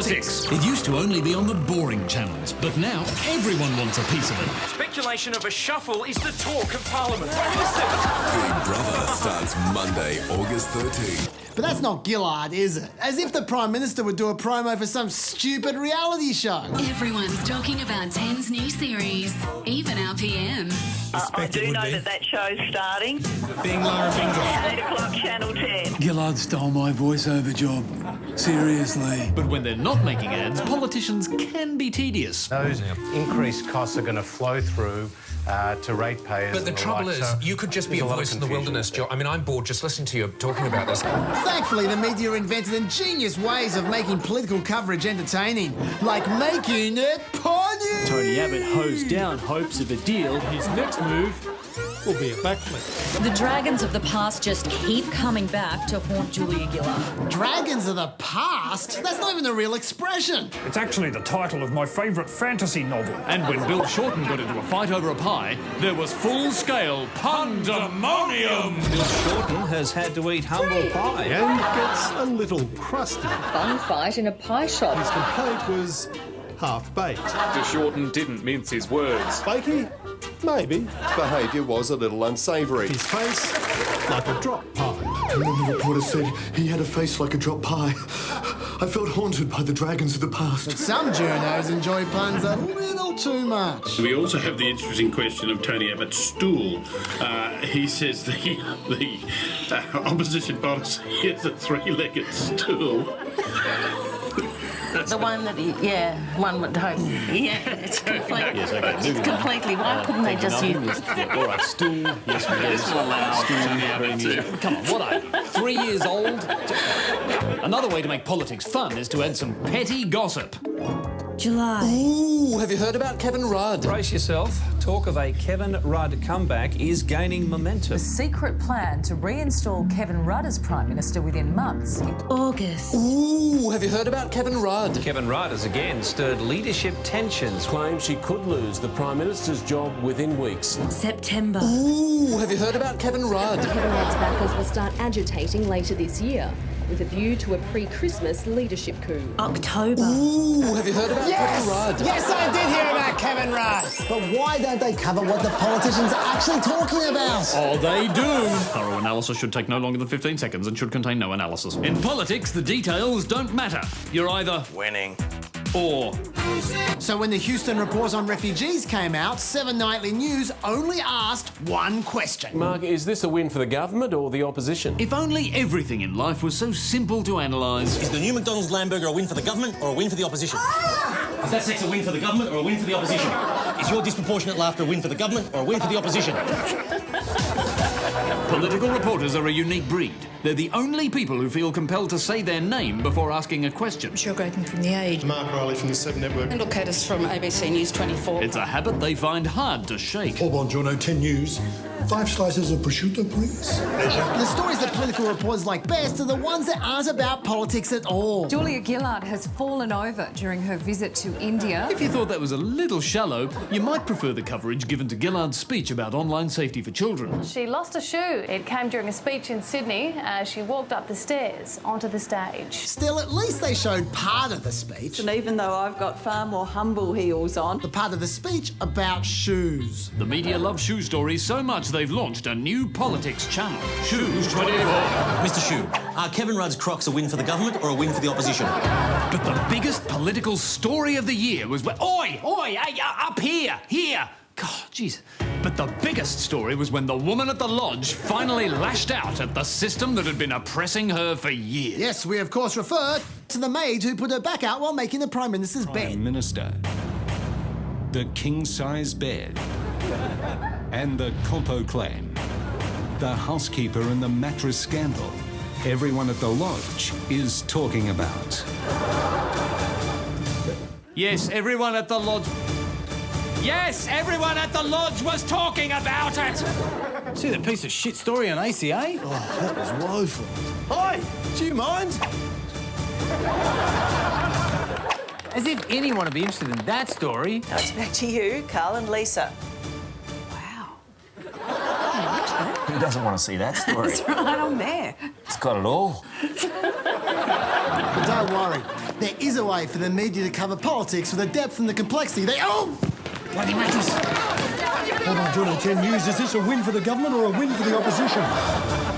Politics. It used to only be on the boring channels, but now everyone wants a piece of it. Speculation of a shuffle is the talk of Parliament. Big Brother starts Monday, August 13th. But that's not Gillard, is it? As if the Prime Minister would do a promo for some stupid reality show. Everyone's talking about 10's new series, Even Our PM. I do know that show's starting. Bingo, bingo. 8 o'clock, Channel 10. Gillard stole my voiceover job. Seriously. But when they're not making ads, politicians can be tedious. Those increased costs are going to flow through to ratepayers. But the trouble is, you could just be a voice in the wilderness, Joe. I mean, I'm bored just listening to you talking about this. Thankfully, the media invented ingenious ways of making political coverage entertaining, like making it funny. Tony Abbott hosed down hopes of a deal. His next move will be a backflip. The dragons of the past just keep coming back to haunt Julia Gillard. Dragons of the past? That's not even a real expression. It's actually the title of my favourite fantasy novel. And when Bill Shorten got into a fight over a pie, there was full-scale pandemonium. Bill Shorten has had to eat humble pie and gets a little crusty. Fun fight in a pie shop. His complaint was half-baked. Bill Shorten didn't mince his words. Bakey? Maybe. His behaviour was a little unsavoury. His face like a drop pie. And then the reporter said he had a face like a drop pie. I felt haunted by the dragons of the past. But some journos enjoy puns a little too much. We also have the interesting question of Tony Abbott's stool. He says the opposition policy is a three-legged stool. The one that, one would hope. Yeah, it's completely. Yes, okay. It's completely. Why couldn't they just use Yes, yeah, all right, stool. Yes, we do. Stool. Come on, what are you? 3 years old? Another way to make politics fun is to add some petty gossip. July. Ooh, have you heard about Kevin Rudd? Brace yourself. Talk of a Kevin Rudd comeback is gaining momentum. The secret plan to reinstall Kevin Rudd as Prime Minister within months. August. Ooh, have you heard about Kevin Rudd? Kevin Rudd has again stirred leadership tensions. Claims she could lose the Prime Minister's job within weeks. September. Ooh, have you heard about Kevin Rudd? Kevin Rudd's backers will start agitating later this year, with a view to a pre-Christmas leadership coup. October. Ooh, have you heard about Kevin Rudd? Yes, I did hear about Kevin Rudd. But why don't they cover what the politicians are actually talking about? Oh, they do. Thorough analysis should take no longer than 15 seconds and should contain no analysis. In politics, the details don't matter. You're either Winning. or. So when the Houston report on refugees came out, 7 Nightly News only asked one question. Mark, is this a win for the government or the opposition? If only everything in life was so simple to analyse. Is the new McDonald's Lamburger a win for the government or a win for the opposition? Is that sex a win for the government or a win for the opposition? Is your disproportionate laughter a win for the government or a win for the opposition? Political reporters are a unique breed. They're the only people who feel compelled to say their name before asking a question. Michelle Grapen from The Age. Mark Riley from the 7 Network. Kendall Curtis from ABC News 24. It's a habit they find hard to shake. Buongiorno, 10 News. 5 slices of prosciutto, please. The stories that political reporters like best are the ones that aren't about politics at all. Julia Gillard has fallen over during her visit to India. If you thought that was a little shallow, you might prefer the coverage given to Gillard's speech about online safety for children. She lost a shoe. It came during a speech in Sydney as she walked up the stairs onto the stage. Still, at least they showed part of the speech. And even though I've got far more humble heels on. The part of the speech about shoes. The media love shoe stories so much they've launched a new politics channel, Shoes 24. Mr. Shoe, are Kevin Rudd's Crocs a win for the government or a win for the opposition? But the biggest political story of the year was when... Oi! Hey, up here! God, jeez. But the biggest story was when the woman at the lodge finally lashed out at the system that had been oppressing her for years. Yes, we of course refer to the maid who put her back out while making the Prime Minister's bed. Prime Minister, the king-size bed, and the COMPO claim, the housekeeper and the mattress scandal. Everyone at the lodge is talking about. Yes, everyone at the lodge... Yes, everyone at the lodge was talking about it! See that piece of shit story on ACA? Oh, that was woeful. Hi, do you mind? As if anyone would be interested in that story. Now it's back to you, Carl and Lisa. Who doesn't want to see that story? It's right on there. It's got it all. But don't worry, There is a way for the media to cover politics with the depth and the complexity. Bloody matters. Hold on, Johnny, 10 years. Is this a win for the government or a win for the opposition?